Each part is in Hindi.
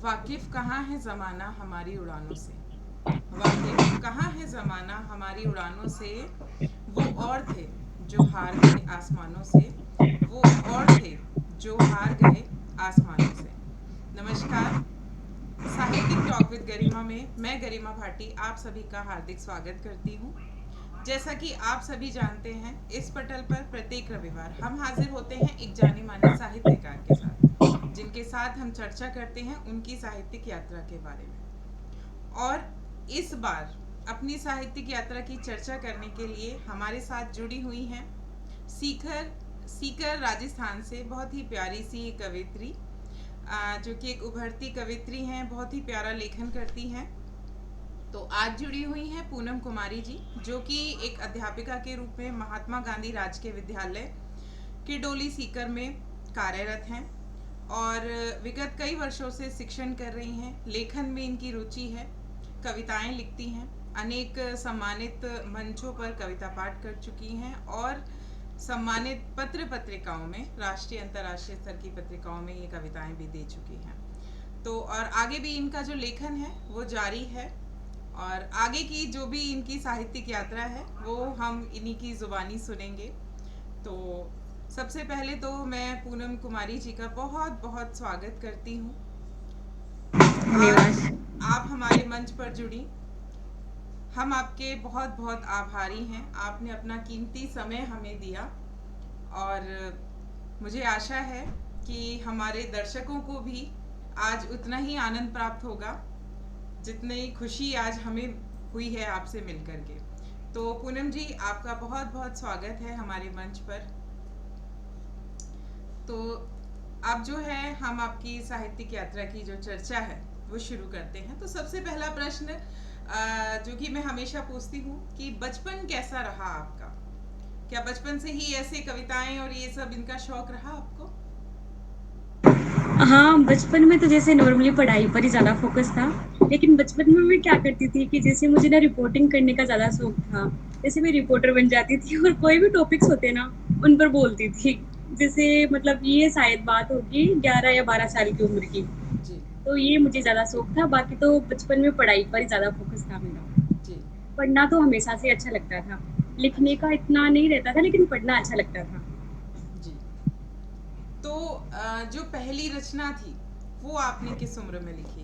वाकिफ कहाँ है ज़माना हमारी उड़ानों से। वाकिफ कहाँ है ज़माना हमारी उड़ानों से। वो और थे जो हार गए आसमानों से। वो और थे जो हार गए आसमानों से। नमस्कार। साहित्यिक टॉक विद गरिमा में मैं गरिमा भाटी आप सभी का हार्दिक स्वागत करती हूँ। जैसा कि आप सभी जानते हैं, इस पटल पर प्रत्येक रविवार हम हाजिर होते हैं एक जाने माने साहित्यकार के साथ, जिनके साथ हम चर्चा करते हैं उनकी साहित्यिक यात्रा के बारे में। और इस बार अपनी साहित्यिक यात्रा की चर्चा करने के लिए हमारे साथ जुड़ी हुई हैं सीकर सीकर राजस्थान से बहुत ही प्यारी सी कवित्री, जो कि एक उभरती कवित्री हैं, बहुत ही प्यारा लेखन करती हैं। तो आज जुड़ी हुई हैं पूनम कुमारी जी, जो कि एक अध्यापिका के रूप में महात्मा गांधी राजकीय विद्यालय किडोली सीकर में कार्यरत हैं और विगत कई वर्षों से शिक्षण कर रही हैं। लेखन में इनकी रुचि है, कविताएं लिखती हैं, अनेक सम्मानित मंचों पर कविता पाठ कर चुकी हैं और सम्मानित पत्र पत्रिकाओं में, राष्ट्रीय अंतर्राष्ट्रीय स्तर की पत्रिकाओं में ये कविताएं भी दे चुकी हैं। तो और आगे भी इनका जो लेखन है वो जारी है और आगे की जो भी इनकी साहित्यिक यात्रा है वो हम इन्हीं की ज़ुबानी सुनेंगे। तो सबसे पहले तो मैं पूनम कुमारी जी का बहुत बहुत स्वागत करती हूँ। आज धन्यवाद। आप हमारे मंच पर जुड़ी, हम आपके बहुत बहुत आभारी हैं। आपने अपना कीमती समय हमें दिया और मुझे आशा है कि हमारे दर्शकों को भी आज उतना ही आनंद प्राप्त होगा जितनी खुशी आज हमें हुई है आपसे मिलकर के। तो पूनम जी, आपका बहुत बहुत स्वागत है हमारे मंच पर। तो अब जो है हम आपकी साहित्यिक यात्रा की जो चर्चा है वो शुरू करते हैं। तो सबसे पहला प्रश्न जो कि मैं हमेशा पूछती हूँ कि बचपन कैसा रहा आपका। क्या बचपन से ही ऐसे कविताएं और ये सब इनका शौक रहा आपको? हाँ, बचपन में तो जैसे नॉर्मली पढ़ाई पर ही ज़्यादा फ़ोकस था, लेकिन बचपन में मैं क्या करती थी कि जैसे मुझे ना रिपोर्टिंग करने का ज़्यादा शौक था। जैसे मैं रिपोर्टर बन जाती थी और कोई भी टॉपिक्स होते ना, उन पर बोलती थी। जैसे मतलब ये शायद बात होगी 11 या 12 साल की उम्र की। जी। तो ये मुझे ज़्यादा शौक था, बाकी तो बचपन में पढ़ाई पर ही ज़्यादा फ़ोकस था मेरा। जी। पढ़ना तो हमेशा से अच्छा लगता था, लिखने अच्छा। का इतना नहीं रहता था, लेकिन पढ़ना अच्छा लगता था। जी। तो जो पहली रचना थी वो आपने किस उम्र में लिखी?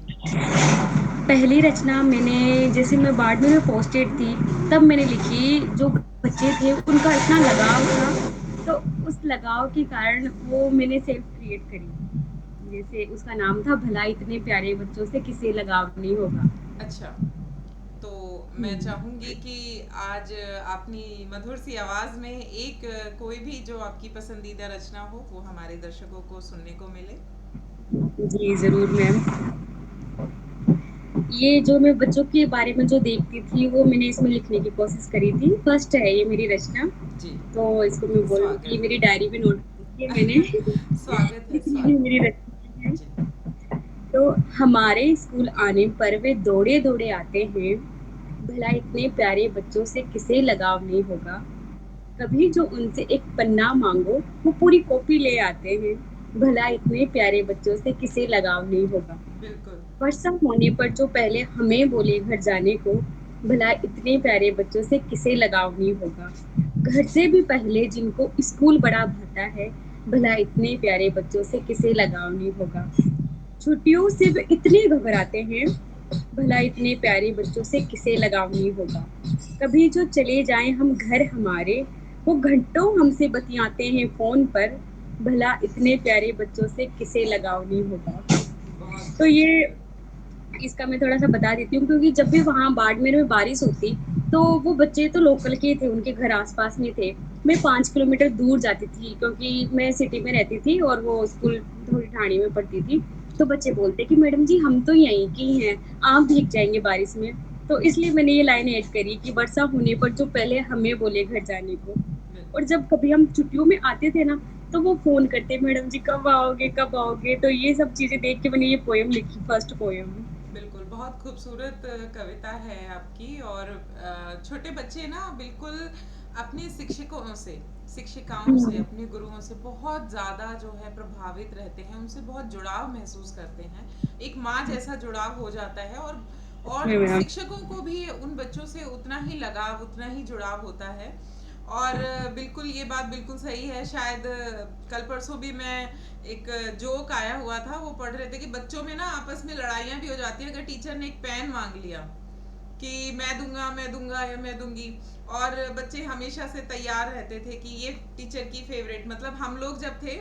पहली रचना मैंने जैसे मैं बारहवीं में पोस्टेड थी तब मैंने लिखी। जो बच्चे थे उनका इतना लगाव था, तो उस लगाव के कारण वो मैंने सेल्फ क्रिएट करी। जैसे उसका नाम था भला इतने प्यारे बच्चों से किसे लगाव नहीं होगा। अच्छा। तो मैं हम्म। चाहूँगी कि आज अपनी मधुर सी आवाज़ में एक कोई भी जो आपकी पसंदीदा रचना हो वो हमारे दर्शकों को सुनने को मिले। जी जरूर मैम। ये जो मैं बच्चों के बारे में जो देखती थी वो मैंने इसमें लिखने की कोशिश करी थी। फर्स्ट है ये मेरी रचना। जी। तो इसको मैं बोलूँ कि स्वागत मेरी है। डायरी में नोट की है मैंने। स्वागत है, ये स्वागत मेरी है। रचना है। जी। तो हमारे स्कूल आने पर वे दौड़े दौड़े आते हैं, भला इतने प्यारे बच्चों से किसे लगाव नहीं होगा। कभी जो उनसे एक पन्ना मांगो वो पूरी कॉपी ले आते हैं, भला इतने प्यारे बच्चों से किसे लगाव नहीं होगा। बिल्कुल। वर्षा होने पर जो पहले हमें बोले घर जाने को, भला इतने प्यारे बच्चों से किसे लगाव नहीं होगा। घर से भी पहले जिनको स्कूल बड़ा भाता है, भला इतने प्यारे बच्चों से किसे लगाव नहीं होगा। छुट्टियों से वे इतने घबराते हैं, भला इतने प्यारे बच्चों से किसे लगाव नहीं होगा। कभी जो चले जाएं हम घर हमारे, वो घंटों हमसे बतियाते हैं फोन पर, भला इतने प्यारे बच्चों से किसे लगाव नहीं होगा। बहुत तो ये खूबसूरत। इसका मैं थोड़ा-सा बता देती हूँ, क्योंकि जब भी वहाँ बाड़मेर में बारिश होती, तो वो बच्चे तो लोकल के थे, उनके घर आस-पास में थे। मैं 5 किलोमीटर दूर जाती थी, क्योंकि मैं सिटी में रहती थी और वो स्कूल थोड़ी ठाणी में पड़ती थी। तो जी। बच्चे बोलते कि मैडम जी हम तो यहीं की हैं, आप भीग जाएँगे बारिश में। तो इसलिए मैंने ये लाइन ऐड करी कि वर्षा होने पर जो पहले हमें बोले घर जाने को। और बिल्कुल। जब कभी हम छुट्टियों में आते थे ना, तो वो फ़ोन करते, मैडम जी कब आओगे, कब आओगे? तो ये सब चीज़ें देख के मैंने ये पोएम लिखी, फर्स्ट पोएम। बिल्कुल, बहुत खूबसूरत कविता है आपकी। और छोटे बच्चे ना बिल्कुल अपने शिक्षकों से शिक्षिकाओं से, हुँ, अपने गुरुओं से बहुत ज़्यादा जो है प्रभावित रहते हैं, उनसे बहुत जुड़ाव महसूस करते हैं। एक माँ जैसा जुड़ाव हो जाता है, और जी मैम। शिक्षकों को भी उन बच्चों से उतना ही लगाव, उतना ही जुड़ाव होता है। और बिल्कुल ये बात बिल्कुल सही है। शायद कल परसों भी मैं एक जोक आया हुआ था, वो पढ़ रहे थे कि बच्चों में ना आपस में लड़ाइयाँ भी हो जाती हैं अगर टीचर ने एक पेन माँग लिया कि मैं दूंगा या मैं दूंगी। और बच्चे हमेशा से तैयार रहते थे कि ये टीचर की फेवरेट, मतलब हम लोग जब थे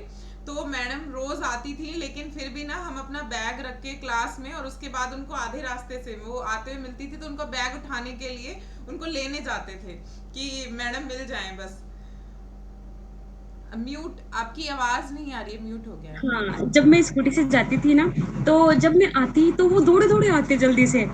तो मैडम रोज आती थी, लेकिन फिर भी ना हम अपना बैग रख के क्लास में, और उसके बाद उनको आधे रास्ते से वो आते हुए मिलती थी तो उनको बैग उठाने के लिए उनको लेने जाते थे कि मैडम मिल जाएं बस। म्यूट, आपकी आवाज नहीं आ रही है, म्यूट हो गया है। हाँ, जब मैं स्कूटी से जाती थी ना, तो जब मैं आती तो वो दौड़े-दौड़े आते जल्दी से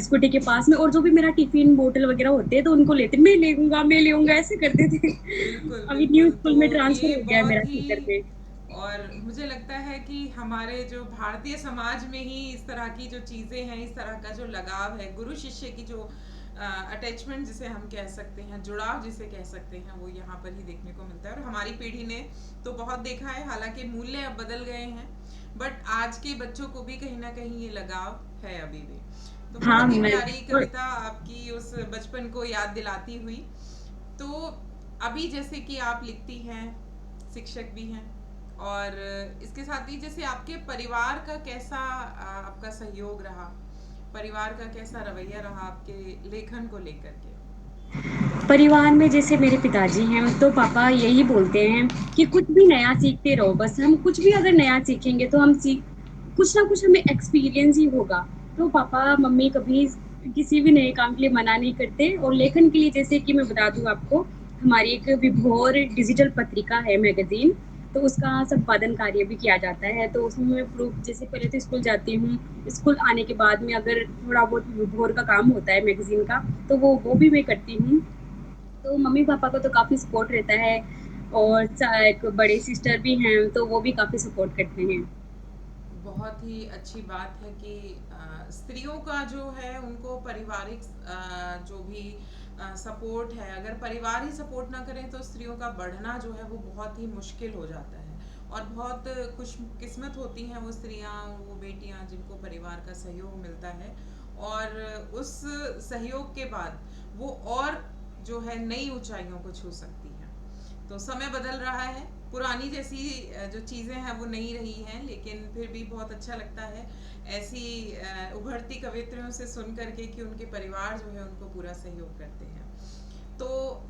स्कूटी के पास में, और जो भी मेरा टिफ़िन, बॉटल वग़ैरह होते तो उनको लेते, मैं लेऊँगा ऐसे करते थे। बिल्कुल, अभी न्यू बिल्कुल। तो स्कूल में ट्रांसफ़र ये हो गया है मेरा बहुत टीचर ही, पे। और मुझे लगता है कि हमारे जो भारतीय समाज में ही इस तरह की जो चीज़ें हैं, इस तरह का जो लगाव है, गुरु शिष्य की जो अटैचमेंट जिसे हम कह सकते हैं, जुड़ाव जिसे कह सकते हैं, वो यहाँ पर ही देखने को मिलता है। और हमारी पीढ़ी ने तो बहुत देखा है, हालाँकि मूल्य अब बदल गए हैं, बट आज के बच्चों को भी कहीं न कहीं ये लगाव है अभी भी। तो हाँ, बहुत ही मैं प्यारी और कविता आपकी उस बचपन को याद दिलाती हुई। तो अभी जैसे कि आप लिखती हैं, शिक्षक भी हैं, और इसके साथ ही जैसे आपके परिवार का कैसा आपका सहयोग रहा, परिवार का कैसा रवैया रहा आपके लेखन को लेकर के? परिवार में जैसे मेरे पिताजी हैं, तो पापा यही बोलते हैं कि कुछ भी नया सीखते रहो, बस हम कुछ भी अगर नया सीखेंगे तो हम सीख कुछ ना कुछ हमें एक्सपीरियंस ही होगा। तो पापा मम्मी कभी किसी भी नए काम के लिए मना नहीं करते, और लेखन के लिए जैसे कि मैं बता दूँ आपको, हमारी एक विभोर डिजिटल पत्रिका है, मैगज़ीन, तो उसका संपादन कार्य भी किया जाता है। तो उसमें मैं प्रूफ, जैसे पहले तो स्कूल जाती हूँ, स्कूल आने के बाद में अगर थोड़ा बहुत विभोर का काम होता है मैगज़ीन का, तो वो भी मैं करती हूँ। तो मम्मी-पापा को तो काफ़ी सपोर्ट रहता है, और एक बड़े सिस्टर भी हैं, तो वो भी काफ़ी सपोर्ट करते हैं। बहुत ही अच्छी बात है कि स्त्रियों का जो है उनको पारिवारिक जो भी सपोर्ट है, अगर परिवार ही सपोर्ट ना करें तो स्त्रियों का बढ़ना जो है वो बहुत ही मुश्किल हो जाता है। और बहुत खुशकिस्मत होती हैं वो स्त्रियां, वो बेटियां जिनको परिवार का सहयोग मिलता है, और उस सहयोग के बाद वो और जो है नई ऊंचाइयों को छू सकती हैं। तो समय बदल रहा है, पुरानी जैसी जो चीज़ें हैं वो नहीं रही हैं, लेकिन फिर भी बहुत अच्छा लगता है ऐसी उभरती कवित्रियों से सुन करके कि उनके परिवार जो है उनको पूरा सहयोग करते हैं। तो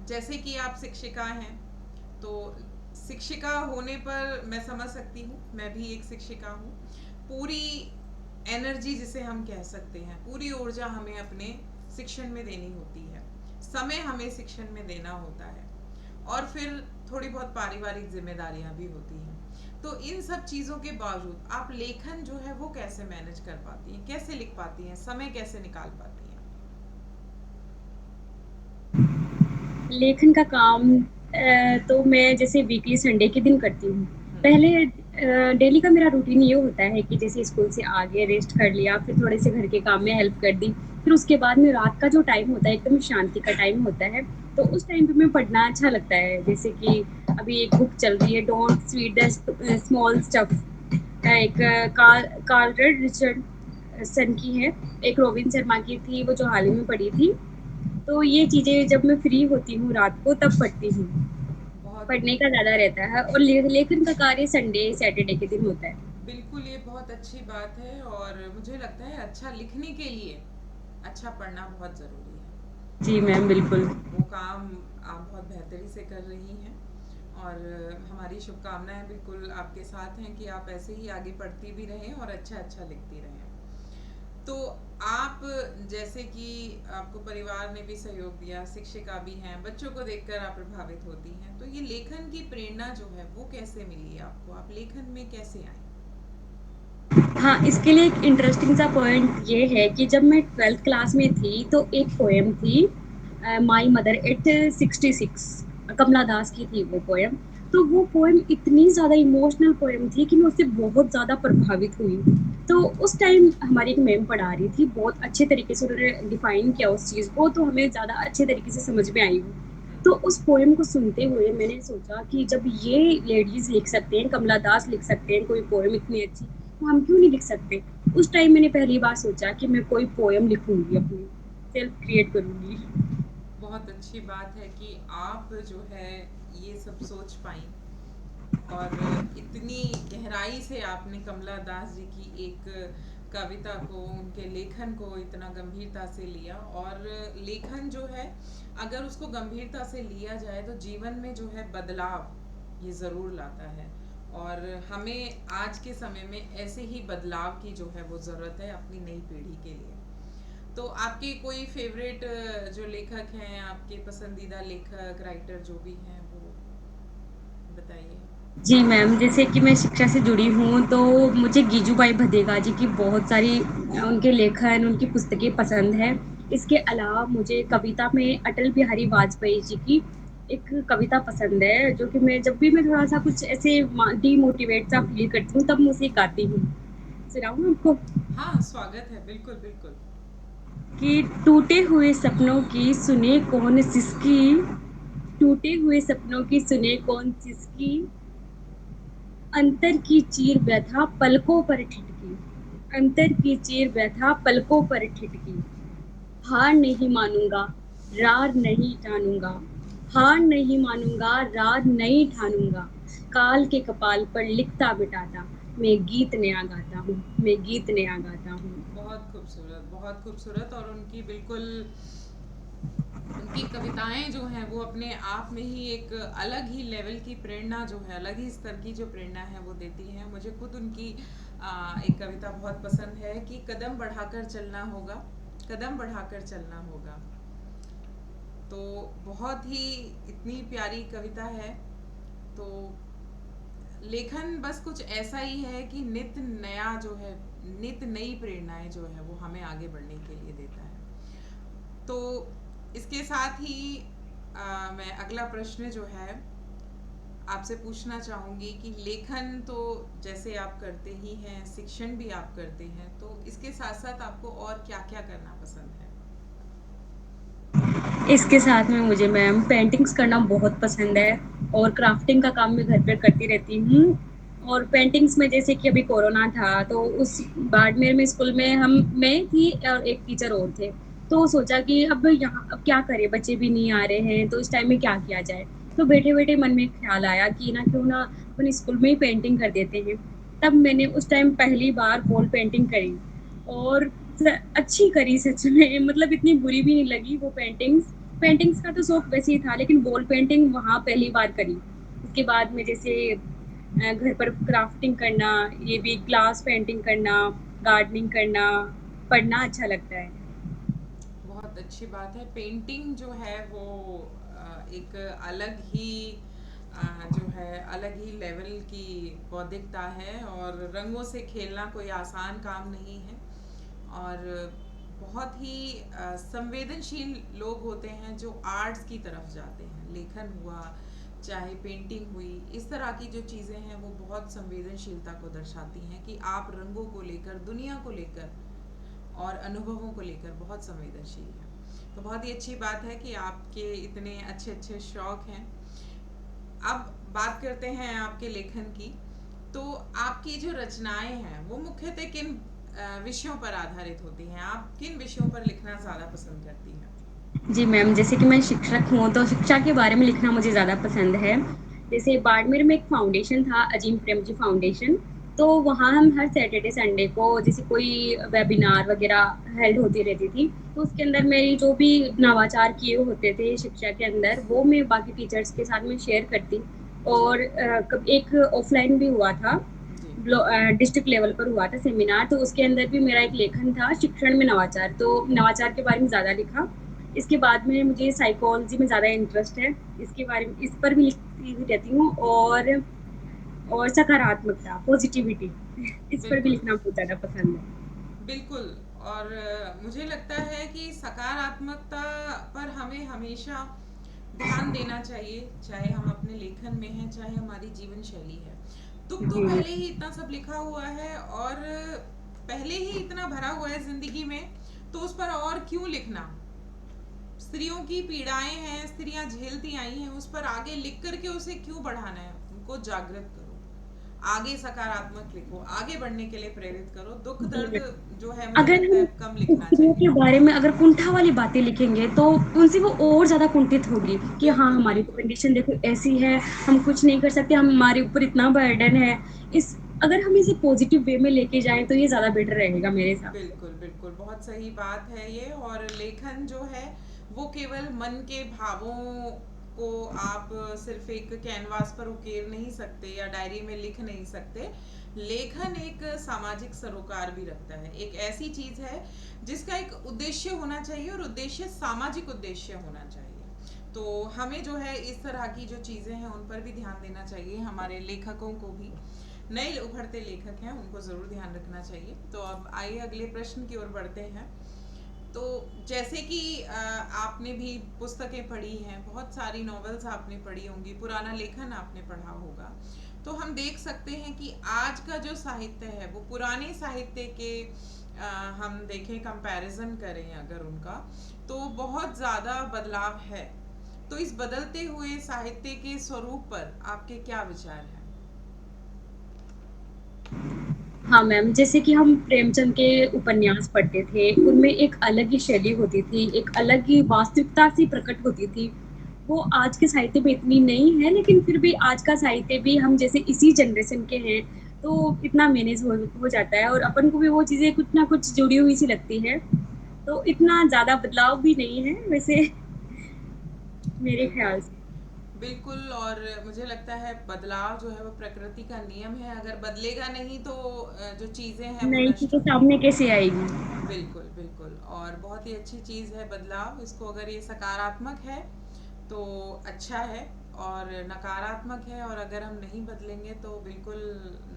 जैसे कि आप शिक्षिका हैं, तो शिक्षिका होने पर मैं समझ सकती हूँ, मैं भी एक शिक्षिका हूँ। पूरी एनर्जी जिसे हम कह सकते हैं, पूरी ऊर्जा हमें अपने शिक्षण में देनी होती है, समय हमें शिक्षण में देना होता है, और फिर थोड़ी बहुत पारिवारिक जिम्मेदारियां भी होती हैं। तो इन सब चीज़ों के बावजूद आप लेखन जो है वो कैसे मैनेज कर पाती हैं, कैसे लिख पाती हैं, समय कैसे निकाल पाती हैं? लेखन का काम तो मैं जैसे वीकली संडे के दिन करती हूँ। पहले डेली का मेरा रूटीन ये होता है कि जैसे स्कूल से आ गए, रेस्ट कर लिया, फिर थोड़े से घर के काम में हेल्प कर दी। फिर उसके बाद में रात का जो टाइम होता है, एकदम शांति का टाइम होता है, तो उस टाइम पे मैं पढ़ना अच्छा लगता है। जैसे कि अभी एक बुक चल रही है, don't sweet the small stuff, एक कार्ल रिचर्ड सन की है, एक रोबिन शर्मा की थी, वो जो हाल ही में पढ़ी थी। तो ये चीज़ें जब मैं फ्री होती हूँ रात को तब पढ़ती हूँ। बहुत पढ़ने का ज़्यादा रहता है, और लेखन का कार्य संडे, सैटरडे के दिन होता है। बिल्कुल, ये बहुत अच्छी बात है, और मुझे लगता है अच्छा लिखने के लिए अच्छा पढ़ना बहुत ज़रूरी है। जी तो मैम, बिल्कुल। वो काम आप बहुत बेहतरी से कर रही हैं, और हमारी शुभकामनाएं बिल्कुल आपके साथ हैं कि आप ऐसे ही आगे पढ़ती भी रहें और अच्छा अच्छा लिखती रहें। तो आप, जैसे कि आपको परिवार ने भी सहयोग दिया, शिक्षिका भी हैं, बच्चों को देखकर आप प्रभावित होती हैं, तो ये लेखन की प्रेरणा जो है वो कैसे मिली आपको, आप लेखन में कैसे आई? हाँ, इसके लिए एक इंटरेस्टिंग सा पॉइंट ये है कि जब मैं 12th क्लास में थी, तो एक पोएम थी, माई मदर एट 66, कमला दास की थी वो पोएम। तो वो पोएम इतनी ज़्यादा इमोशनल पोएम थी कि मैं उससे बहुत ज़्यादा प्रभावित हुई। तो उस टाइम हमारी एक मैम पढ़ा रही थी, बहुत अच्छे तरीके से उन्होंने डिफ़ाइन किया उस चीज़ को, तो हमें ज़्यादा अच्छे तरीके से समझ में आई वो। तो उस पोएम को सुनते हुए मैंने सोचा कि जब ये लेडीज़ लिख सकते हैं, कमला दास लिख सकते हैं कोई पोएम इतनी अच्छी, तो हम क्यों नहीं लिख सकते? उस टाइम मैंने पहली बार सोचा कि मैं कोई पोएम लिखूँगी अपनी, सेल्फ क्रिएट करूँगी। बहुत अच्छी बात है कि आप जो है ये सब सोच पाई, और इतनी गहराई से आपने कमला दास जी की एक कविता को, उनके लेखन को इतना गंभीरता से लिया। और लेखन जो है, अगर उसको गंभीरता से लिया जाए तो जीवन में जो है बदलाव ये ज़रूर लाता है। और हमें आज के समय में ऐसे ही बदलाव की जो है वो ज़रूरत है अपनी नई पीढ़ी के लिए। तो आपके कोई फेवरेट जो लेखक हैं, आपके पसंदीदा लेखक, राइटर जो भी हैं, वो बताइए। जी मैम, जैसे कि मैं शिक्षा से जुड़ी हूँ, तो मुझे गीजूभाई भदेगा जी की बहुत सारी उनके लेखन, उनकी पुस्तकें पसंद हैं। इसके अलावा मुझे कविता में अटल बिहारी वाजपेयी जी की एक कविता पसंद है, जो कि मैं जब भी मैं थोड़ा-सा कुछ ऐसे डीमोटिवेट सा फ़ील करती हूँ, तब मैं उसे गाती हूँ। सुनाऊँ आपको? हाँ, स्वागत है, बिल्कुल, बिल्कुल। कि टूटे हुए सपनों की सुने कौन सिसकी, टूटे हुए सपनों की सुने कौन सिसकी, अंतर की चीर व्यथा पलकों पर ठिठकी, अंतर की चीर व्यथा पलकों पर ठिठकी, हार नहीं मानूंगा, रार नहीं ठानूंगा, हार नहीं मानूंगा, रार नहीं ठानूंगा, काल के कपाल पर लिखता मिटाता, मैं गीत नया गाता हूँ, मैं गीत नया गाता हूँ। बहुत खूबसूरत, बहुत खूबसूरत। और उनकी बिल्कुल, उनकी कविताएं जो हैं वो अपने आप में ही एक अलग ही लेवल की प्रेरणा जो है, अलग ही स्तर की जो प्रेरणा है वो देती हैं। मुझे खुद उनकी एक कविता बहुत पसंद है कि कदम बढ़ाकर चलना होगा, कदम बढ़ाकर चलना होगा। तो बहुत ही इतनी प्यारी कविता है। तो लेखन बस कुछ ऐसा ही है कि नित नया जो है, नित नई प्रेरणाएं जो है वो हमें आगे बढ़ने के लिए देता है। तो इसके साथ ही मैं अगला प्रश्न जो है आपसे पूछना चाहूँगी कि लेखन तो जैसे आप करते ही हैं, शिक्षण भी आप करते हैं, तो इसके साथ साथ आपको और क्या क्या करना पसंद है? इसके साथ में मुझे मैम पेंटिंग्स करना बहुत पसंद है और क्राफ्टिंग का काम मैं घर पे करती रहती हूँ। और पेंटिंग्स में जैसे कि अभी कोरोना था, तो उस बाड़मेर में स्कूल में मैं थी और एक टीचर और थे। तो सोचा कि अब क्या करें, बच्चे भी नहीं आ रहे हैं, तो इस टाइम में क्या किया जाए? तो बैठे-बैठे मन में ख़्याल आया कि ना क्यों ना अपन स्कूल में ही पेंटिंग कर देते हैं। तब मैंने उस टाइम पहली बार वॉल पेंटिंग करी और अच्छी करी सच में, मतलब इतनी बुरी भी नहीं लगी वो पेंटिंग्स। पेंटिंग्स का तो शौक वैसे ही था, लेकिन वॉल पेंटिंग वहाँ पहली बार करी। उसके बाद में जैसे घर पर क्राफ्टिंग करना, ये भी ग्लास पेंटिंग करना, गार्डनिंग करना, पढ़ना अच्छा लगता है। बहुत अच्छी बात है। पेंटिंग जो है वो एक अलग ही जो है अलग ही लेवल की बौद्धिकता है, और रंगों से खेलना कोई आसान काम नहीं है। और बहुत ही संवेदनशील लोग होते हैं जो आर्ट्स की तरफ जाते हैं। लेखन हुआ, चाहे पेंटिंग हुई, इस तरह की जो चीज़ें हैं वो बहुत संवेदनशीलता को दर्शाती हैं कि आप रंगों को लेकर, दुनिया को लेकर और अनुभवों को लेकर बहुत संवेदनशील हैं। तो बहुत ही अच्छी बात है कि आपके इतने अच्छे अच्छे शौक हैं। अब बात करते हैं आपके लेखन की। तो आपकी जो रचनाएं हैं वो मुख्यतः किन विषयों पर आधारित होती हैं? आप किन विषयों पर लिखना ज़्यादा पसंद करती हैं? जी मैम, जैसे कि मैं शिक्षक हूँ, तो शिक्षा के बारे में लिखना मुझे ज़्यादा पसंद है। जैसे बाड़मेर में एक फाउंडेशन था, अजीम प्रेमजी फाउंडेशन, तो वहाँ हम हर सैटरडे संडे को जैसे कोई वेबिनार वगैरह हेल्ड होती रहती थी, तो उसके अंदर मेरी जो भी नवाचार किए होते थे शिक्षा के अंदर, वो मैं बाकी टीचर्स के साथ में शेयर करती। जी। और एक ऑफलाइन भी हुआ था, जी। डिस्ट्रिक्ट लेवल पर हुआ था सेमिनार, तो उसके अंदर भी मेरा एक लेखन था शिक्षण में नवाचार, तो नवाचार के बारे में ज़्यादा लिखा। इसके बाद में मुझे साइकोलॉजी में ज़्यादा इंटरेस्ट है, इसके बारे में इस पर भी लिखती रहती हूँ। और सकारात्मकता, पॉजिटिविटी, इस पर भी बिल्कुल, लिखना बहुत ज़्यादा पसंद है। बिल्कुल। और मुझे लगता है कि सकारात्मकता पर हमें हमेशा ध्यान देना चाहिए, चाहे हम अपने लेखन में हैं, चाहे हमारी जीवन शैली है। तुम तो जी पहले ही इतना सब लिखा हुआ है और पहले ही इतना भरा हुआ है ज़िंदगी में, तो उस पर और क्यों लिखना? स्त्रियों की पीड़ाएं हैं, स्त्रियां झेलती आई हैं, उस पर आगे लिख करके उसे क्यों बढ़ाना है? उनको जागृत करो, आगे सकारात्मक लिखो, आगे बढ़ने के लिए प्रेरित करो। दुख जी दर्द मैम। जो है मुझे अगर लगता हम है कम लिखना स्त्रियों चाहिए। के बारे में अगर कुंठा वाली बातें लिखेंगे तो उनसे वो और ज़्यादा कुंठित होगी कि हाँ, बिल्कुल हमारी तो बिल्कुल। कंडीशन देखो ऐसी है, हम कुछ नहीं कर सकते, हमारे ऊपर इतना बर्डन है। इस अगर हम इसे पॉजिटिव वे में लेके जाएँ तो ये ज़्यादा बेटर रहेगा मेरे हिसाब से। बिल्कुल बिल्कुल, बहुत सही बात है ये। और लेखन जो है वो केवल मन के भावों को आप सिर्फ एक कैनवास पर उकेर नहीं सकते या डायरी में लिख नहीं सकते। लेखन एक सामाजिक सरोकार भी रखता है, एक ऐसी चीज है जिसका एक उद्देश्य होना चाहिए, और उद्देश्य सामाजिक उद्देश्य होना चाहिए। तो हमें जो है इस तरह की जो चीज़ें हैं उन पर भी ध्यान देना चाहिए, हमारे लेखकों को भी। नए उभरते लेखक हैं, उनको ज़रूर ध्यान रखना चाहिए। तो अब आइए अगले प्रश्न की ओर बढ़ते हैं। तो जैसे कि आपने भी पुस्तकें पढ़ी हैं, बहुत सारी नॉवेल्स आपने पढ़ी होंगी, पुराना लेखन आपने पढ़ा होगा। तो हम देख सकते हैं कि आज का जो साहित्य है वो पुराने साहित्य के हम देखें, कंपैरिजन करें अगर उनका, तो बहुत ज़्यादा बदलाव है। तो इस बदलते हुए साहित्य के स्वरूप पर आपके क्या विचार हैं? हाँ मैम, जैसे कि हम प्रेमचंद के उपन्यास पढ़ते थे, उनमें एक अलग ही शैली होती थी, एक अलग ही वास्तविकता सी प्रकट होती थी। वो आज के साहित्य में इतनी नहीं है, लेकिन फिर भी आज का साहित्य भी हम जैसे इसी जनरेशन के हैं, तो इतना मैनेज हो जाता है और अपन को भी वो चीज़ें कुछ ना कुछ जुड़ी हुई सी लगती है। तो इतना ज़्यादा बदलाव भी नहीं है वैसे मेरे बिल्कुल ख्याल से। बिल्कुल। और मुझे लगता है बदलाव जो है वो प्रकृति का नियम है, अगर बदलेगा नहीं तो जो चीज़ें हैं वो नई नष्ट चीज़ें हो सामने जाएंगी। कैसे आएगी? बिल्कुल बिल्कुल। और बहुत ही अच्छी चीज़ है बदलाव, इसको अगर ये सकारात्मक है तो अच्छा है, और नकारात्मक है और अगर हम नहीं बदलेंगे तो बिल्कुल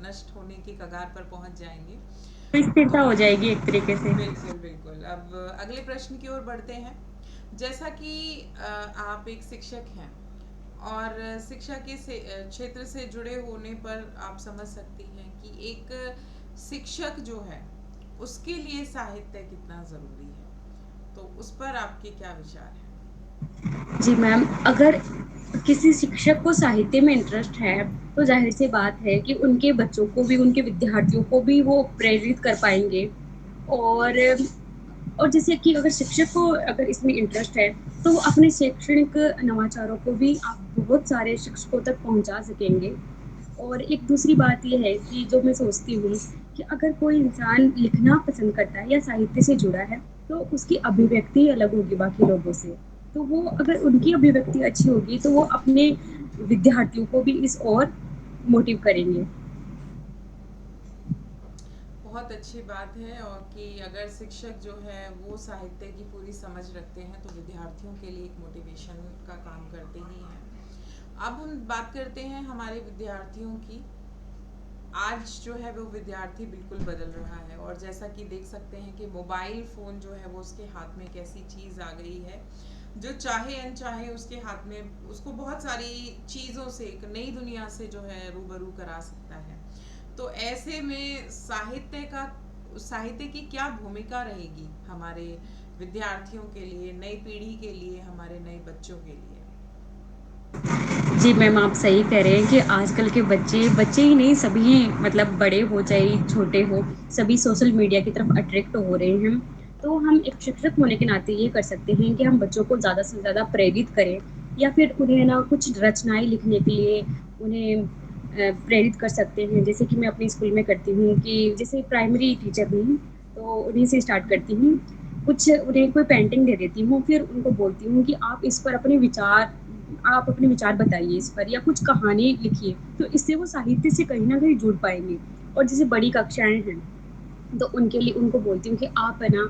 नष्ट होने की कगार पर पहुंच जाएंगे। तो तो स्थिरता हो जाएगी एक तरीके से। बिल्कुल बिल्कुल। अब अगले प्रश्न की ओर बढ़ते हैं। जैसा कि आप एक शिक्षक हैं, और शिक्षा के क्षेत्र से जुड़े होने पर आप समझ सकती हैं कि एक शिक्षक जो है उसके लिए साहित्य कितना ज़रूरी है। तो उस पर आपके क्या विचार हैं? जी मैम, अगर किसी शिक्षक को साहित्य में इंटरेस्ट है, तो ज़ाहिर-सी बात है कि उनके बच्चों को भी, उनके विद्यार्थियों को भी वो प्रेरित कर पाएँगे। और और जैसे कि अगर शिक्षक को अगर इसमें इंटरेस्ट है, तो वो अपने शैक्षणिक नवाचारों को भी आप बहुत सारे शिक्षकों तक पहुँचा सकेंगे। और एक दूसरी बात ये है कि जो मैं सोचती हूँ कि अगर कोई इंसान लिखना पसंद करता है या साहित्य से जुड़ा है, तो उसकी अभिव्यक्ति अलग होगी बाकी लोगों से। तो वो अगर उनकी अभिव्यक्ति अच्छी होगी, तो वो अपने विद्यार्थियों को भी इस ओर मोटिव करेंगे। बहुत अच्छी बात है। और कि अगर शिक्षक जो है वो साहित्य की पूरी समझ रखते हैं तो विद्यार्थियों के लिए एक मोटिवेशन का काम करते ही हैं। अब हम बात करते हैं हमारे विद्यार्थियों की। आज जो है वो विद्यार्थी बिल्कुल बदल रहा है, और जैसा कि देख सकते हैं कि मोबाइल फ़ोन जो है वो उसके हाथ में एक ऐसी चीज़ आ गई है जो चाहे अनचाहे उसके हाथ में उसको बहुत सारी चीज़ों से, एक नई दुनिया से जो है रूबरू करा सकता है। तो ऐसे में साहित्य की क्या भूमिका रहेगी हमारे विद्यार्थियों के लिए, नई पीढ़ी के लिए, हमारे नए बच्चों के लिए? जी मैम, आप सही कह रहे हैं कि आजकल के बच्चे बच्चे ही नहीं, सभी मतलब बड़े हो चाहे छोटे हो, सभी सोशल मीडिया की तरफ अट्रैक्ट हो रहे हैं। तो हम एक शिक्षक होने के नाते ये कर सकते हैं कि हम बच्चों को ज़्यादा से ज़्यादा प्रेरित करें, या फिर उन्हें ना कुछ रचनाएँ लिखने के लिए उन्हें प्रेरित कर सकते हैं। जैसे कि मैं अपने स्कूल में करती हूँ कि जैसे प्राइमरी टीचर हूँ, तो उन्हीं से स्टार्ट करती हूँ। कुछ उन्हें कोई पेंटिंग दे देती हूँ, फिर उनको बोलती हूँ कि आप अपने विचार बताइए इस पर, या कुछ कहानी लिखिए। तो इससे वो साहित्य से कहीं न कहीं जुड़ पाएँगे। और जैसे बड़ी कक्षाएँ हैं, तो उनके लिए उनको बोलती हूँ कि आप है ना,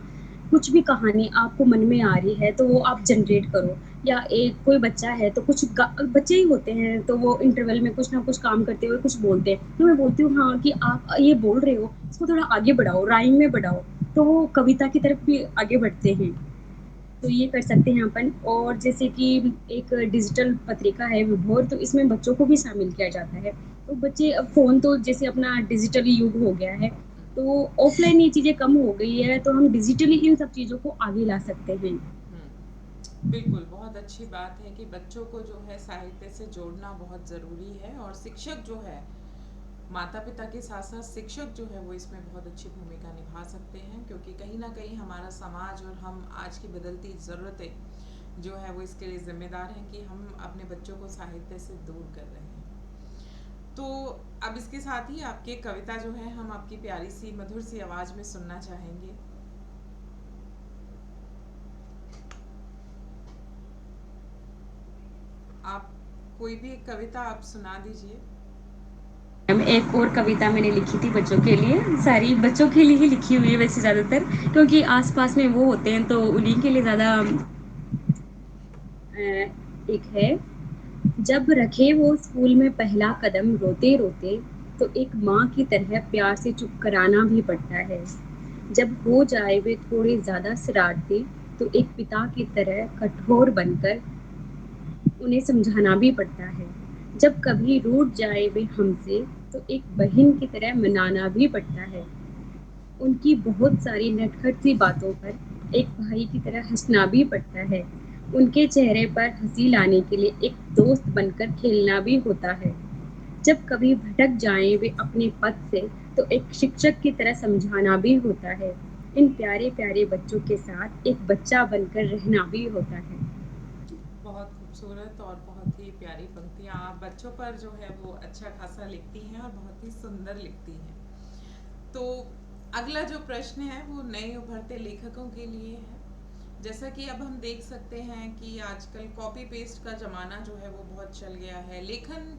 कुछ भी कहानी आपको मन में आ रही है तो वो आप जनरेट करो। या एक कोई बच्चा है तो कुछ बच्चे ही होते हैं, तो वो इंटरवल में कुछ ना कुछ काम करते हुए कुछ बोलते हैं, तो मैं बोलती हूँ हाँ कि आप ये बोल रहे हो, इसको थोड़ा आगे बढ़ाओ, राइम में बढ़ाओ। तो वो कविता की तरफ भी आगे बढ़ते हैं। तो ये कर सकते हैं अपन। और जैसे कि एक डिजिटल पत्रिका है विभोर, तो इसमें बच्चों को भी शामिल किया जाता है। तो बच्चे अब फ़ोन तो जैसे अपना डिजिटली युग हो गया है, तो ऑफ़लाइन ये चीज़ें कम हो गई है, तो हम डिजिटली इन सब चीज़ों को आगे ला सकते हैं। हम्म। बिल्कुल, बहुत अच्छी बात है कि बच्चों को जो है साहित्य से जोड़ना बहुत ज़रूरी है, और शिक्षक जो है, माता-पिता के साथ-साथ शिक्षक जो है वो इसमें बहुत अच्छी भूमिका निभा सकते हैं, क्योंकि कहीं न कहीं हमारा समाज और हम आज की बदलती ज़रूरतें जो है वो इसके लिए ज़िम्मेदार हैं कि हम अपने बच्चों को साहित्य से दूर कर रहे हैं। तो अब इसके साथ ही आपकी एक कविता जो है हम आपकी प्यारी सी मधुर सी आवाज़ में सुनना चाहेंगे। आप कोई भी एक कविता आप सुना दीजिए। मैम एक और कविता मैंने लिखी थी बच्चों के लिए, सारी बच्चों के लिए ही लिखी हुई है वैसे ज़्यादातर, क्योंकि आस-पास में वो होते हैं तो उन्हीं के लिए ज़्यादा एक है, जब रखे वो स्कूल में पहला कदम रोते-रोते, तो एक माँ की तरह प्यार से चुप कराना भी पड़ता है। जब हो जाए वे थोड़े ज़्यादा शरारती, तो एक पिता की तरह कठोर बनकर उन्हें समझाना भी पड़ता है। जब कभी रूठ जाए वे हमसे, तो एक बहन की तरह मनाना भी पड़ता है। उनकी बहुत सारी नटखट सी बातों पर एक भाई की तरह हँसना भी पड़ता है। उनके चेहरे पर हँसी लाने के लिए एक दोस्त बनकर खेलना भी होता है। जब कभी भटक जाएँ वे अपने पथ से, तो एक शिक्षक की तरह समझाना भी होता है। इन प्यारे-प्यारे बच्चों के साथ एक बच्चा बनकर रहना भी होता है। बहुत खूबसूरत और बहुत ही प्यारी पंक्तियाँ आप बच्चों पर जो है वो अच्छा खासा लिखती हैं और बहुत ही सुंदर लिखती हैं। तो अगला जो प्रश्न है वो नए उभरते लेखकों के लिए है। जैसा कि अब हम देख सकते हैं कि आजकल कॉपी पेस्ट का ज़माना जो है वो बहुत चल गया है। लेखन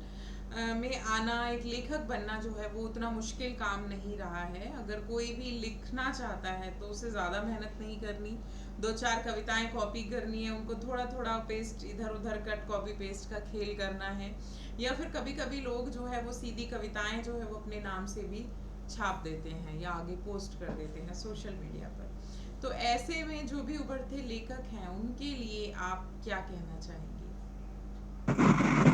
में आना, एक लेखक बनना जो है वो उतना मुश्किल काम नहीं रहा है। अगर कोई भी लिखना चाहता है तो उसे ज़्यादा मेहनत नहीं करनी, दो चार कविताएं कॉपी करनी है, उनको थोड़ा थोड़ा पेस्ट इधर उधर कट कॉपी पेस्ट का खेल करना है, या फिर कभी कभी लोग जो है वो सीधी कविताएं जो है वो अपने नाम से भी छाप देते हैं या आगे पोस्ट कर देते हैं सोशल मीडिया पर। तो ऐसे में जो भी उभरते लेखक हैं उनके लिए आप क्या कहना चाहेंगी?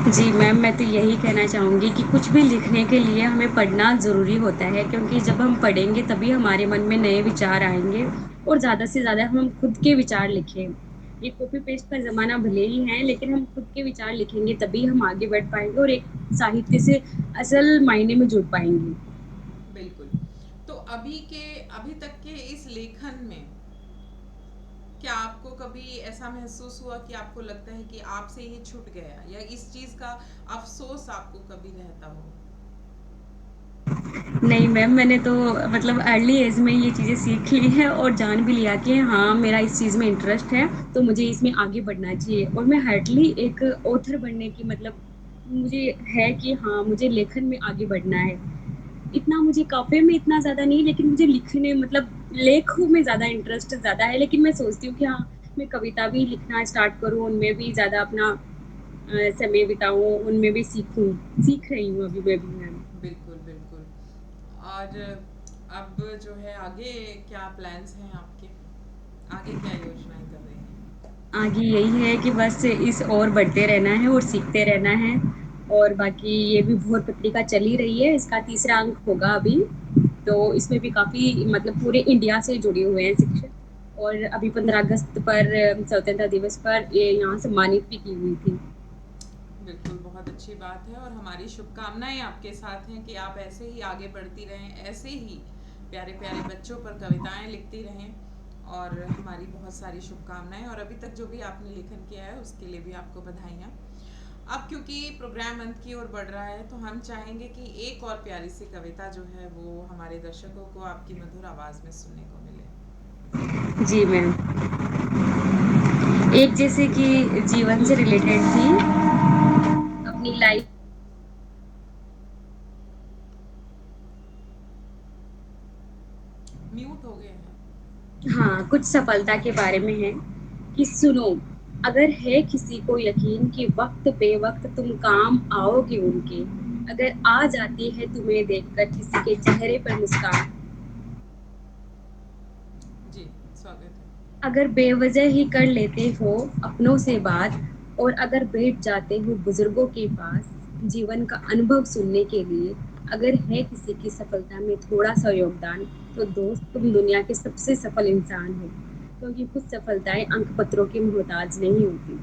जी मैम, मैं तो यही कहना चाहूँगी कि कुछ भी लिखने के लिए हमें पढ़ना ज़रूरी होता है, क्योंकि जब हम पढ़ेंगे तभी हमारे मन में नए विचार आएँगे और ज़्यादा से ज़्यादा हम खुद के विचार लिखें। ये कॉपी पेस्ट का ज़माना भले ही है, लेकिन हम खुद के विचार लिखेंगे तभी हम आगे बढ़ पाएँगे और एक साहित्य से असल मायने में जुड़ पाएँगे। बिल्कुल। तो अभी तक के इस लेखन में क्या आपको कभी ऐसा महसूस हुआ कि आपको लगता है कि आपसे ये छूट गया, या इस चीज का अफसोस आपको कभी रहता हो? नहीं मैम, मैंने तो मतलब अर्ली एज में ये चीज़ें सीख ली हैं और जान भी लिया कि हाँ, मेरा इस चीज़ में इंटरेस्ट है, तो मुझे इसमें आगे बढ़ना चाहिए और मैं हार्डली एक ऑथर बनने की मतलब मुझे है कि हाँ, मुझे लेखन में आगे बढ़ना है। इतना मुझे काफ़ी में इतना ज़्यादा नहीं, लेकिन मुझे लिखने मतलब लेखों में ज़्यादा इंटरेस्ट ज़्यादा है, लेकिन मैं सोचती हूँ कि हाँ, मैं कविता भी लिखना स्टार्ट करूँ, उनमें भी ज़्यादा अपना समय बिताऊँ, उनमें भी सीखूँ। सीख रही हूँ अभी मैं भी मैम। बिल्कुल बिल्कुल। और अब जो है आगे क्या प्लान्स हैं आपके? आगे क्या योजनाएं कर रही हैं? आगे यही है कि बस इस और बढ़ते रहना है और सीखते रहना है और बाकी ये भी भोर पत्रिका चल ही रही है, इसका तीसरा अंक होगा अभी, तो इसमें भी काफ़ी मतलब पूरे इंडिया से जुड़े हुए हैं शिक्षक और अभी 15 अगस्त पर स्वतंत्रता दिवस पर ये यहाँ सम्मानित भी की हुई थी। बिल्कुल, बहुत अच्छी बात है, और हमारी शुभकामनाएं आपके साथ हैं कि आप ऐसे ही आगे बढ़ती रहें, ऐसे ही प्यारे प्यारे बच्चों पर कविताएं लिखती रहें। और हमारी बहुत सारी शुभकामनाएं, और अभी तक जो भी आपने लेखन किया है उसके लिए भी आपको बधाइयाँ। अब क्योंकि प्रोग्राम अंत की ओर बढ़ रहा है, तो हम चाहेंगे कि एक और प्यारी सी कविता जो है वो हमारे दर्शकों को आपकी मधुर आवाज़ में सुनने को मिले। जी मैम, एक जैसे कि जीवन से रिलेटेड थी, अपनी लाइफ म्यूट हो गए हैं। हाँ, कुछ सफलता के बारे में है कि सुनो, अगर है किसी को यकीन कि वक़्त बेवक़्त तुम काम आओगे उनके, अगर आ जाती है तुम्हें देखकर किसी के चेहरे पर मुस्कान, जी, स्वागत है। अगर बेवजह ही कर लेते हो अपनों से बात और अगर बैठ जाते हो बुजुर्गों के पास जीवन का अनुभव सुनने के लिए, अगर है किसी की सफलता में थोड़ा सा योगदान, तो दोस्त तुम दुनिया के सबसे सफल इंसान हो। क्योंकि कुछ सफलताएँ अंक पत्रों की मोहताज नहीं होती।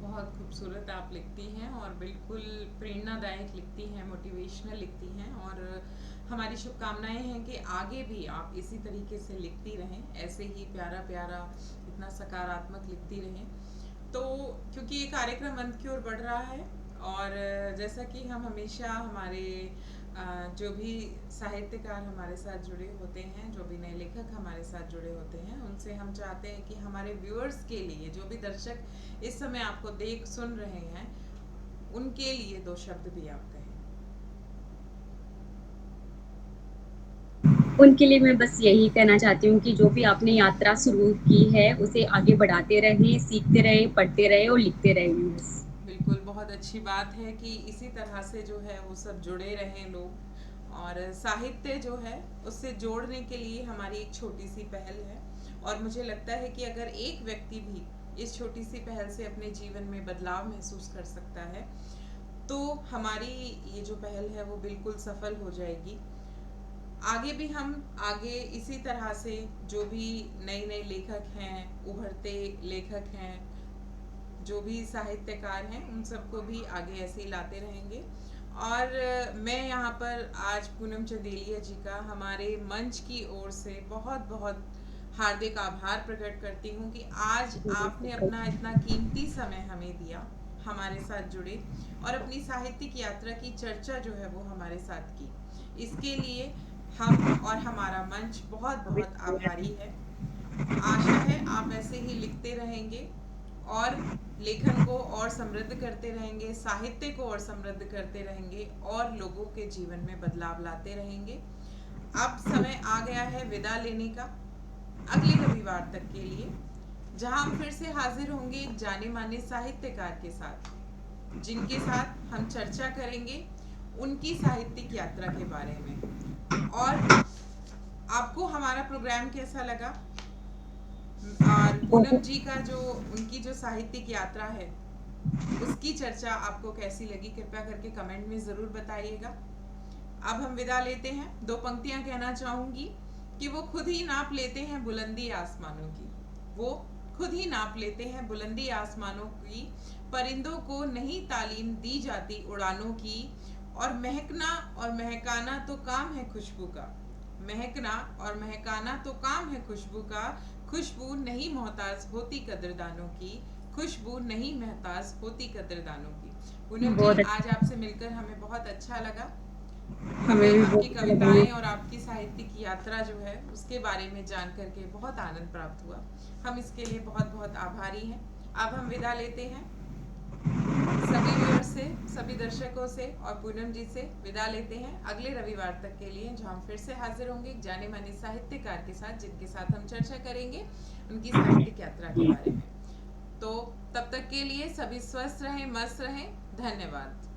बहुत खूबसूरत आप लिखती हैं और बिल्कुल प्रेरणादायक लिखती हैं, मोटिवेशनल लिखती हैं और हमारी शुभकामनाएं हैं कि आगे भी आप इसी तरीके से लिखती रहें, ऐसे ही प्यारा प्यारा इतना सकारात्मक लिखती रहें। तो क्योंकि ये कार्यक्रम अंत की ओर बढ़ रहा है और जैसा कि हम हमेशा हमारे जो भी साहित्यकार हमारे साथ जुड़े होते हैं, जो भी नए लेखक हमारे साथ जुड़े होते हैं, उनसे हम चाहते हैं कि हमारे व्यूअर्स के लिए, जो भी दर्शक इस समय आपको देख सुन रहे हैं, उनके लिए दो शब्द भी आप कहें। उनके लिए मैं बस यही कहना चाहती हूँ कि जो भी आपने यात्रा शुरू की है, उसे आगे बढ़ाते रहें, सीखते रहें, पढ़ते रहें और लिखते रहें बस। बिल्कुल, बहुत अच्छी बात है कि इसी तरह से जो है वो सब जुड़े रहें लोग और साहित्य जो है उससे जोड़ने के लिए हमारी एक छोटी सी पहल है और मुझे लगता है कि अगर एक व्यक्ति भी इस छोटी सी पहल से अपने जीवन में बदलाव महसूस कर सकता है तो हमारी ये जो पहल है वो बिल्कुल सफल हो जाएगी। आगे भी हम आगे इसी तरह से जो भी नए नए लेखक हैं, उभरते लेखक हैं, जो भी साहित्यकार हैं, उन सबको भी आगे ऐसे ही लाते रहेंगे। और मैं यहाँ पर आज पूनम चंदेलिया जी का हमारे मंच की ओर से बहुत बहुत हार्दिक आभार प्रकट करती हूँ कि आज आपने अपना इतना कीमती समय हमें दिया, हमारे साथ जुड़े और अपनी साहित्यिक यात्रा की चर्चा जो है वो हमारे साथ की। इसके लिए हम और हमारा मंच बहुत बहुत आभारी है। आशा है आप ऐसे ही लिखते रहेंगे और लेखन को और समृद्ध करते रहेंगे, साहित्य को और समृद्ध करते रहेंगे और लोगों के जीवन में बदलाव लाते रहेंगे। अब समय आ गया है विदा लेने का, अगले रविवार तक के लिए, जहां हम फिर से हाजिर होंगे एक जाने माने साहित्यकार के साथ, जिनके साथ हम चर्चा करेंगे उनकी साहित्यिक यात्रा के बारे में। और आपको हमारा प्रोग्राम कैसा लगा और पूनम बहुत जी का जो उनकी जो साहित्यिक यात्रा है उसकी चर्चा आपको कैसी लगी, कृपया करके कमेंट में ज़रूर बताइएगा। अब हम विदा लेते हैं। दो पंक्तियां कहना चाहूंगी कि वो खुद ही नाप लेते हैं बुलंदी आसमानों की, वो खुद ही नाप लेते हैं बुलंदी आसमानों की, परिंदों को नहीं तालीम दी जाती उड़ानों की, और महकना और महकाना तो काम है खुशबू का, महकना और महकाना तो काम है खुशबू का, खुशबू नहीं मोहताज होती कदरदानों की, खुशबू नहीं महताज होती कदरदानों की। पूनम जी, आज अच्छा, आपसे मिलकर हमें बहुत अच्छा लगा। हमें हमें भी आपकी बहुत अच्छा लगा कविताएं ये। और आपकी साहित्यिक यात्रा जो है उसके बारे में जान करके बहुत आनंद प्राप्त हुआ। हम इसके लिए बहुत बहुत आभारी हैं। अब हम विदा लेते हैं सभी व्यूअर्स से, सभी दर्शकों से और पूनम जी से विदा लेते हैं अगले रविवार तक के लिए, जहां हम फिर से हाजिर होंगे एक जाने माने साहित्यकार के साथ, जिनके साथ हम चर्चा करेंगे उनकी साहित्यिक यात्रा के बारे में। तो तब तक के लिए सभी स्वस्थ रहें, मस्त रहें। धन्यवाद।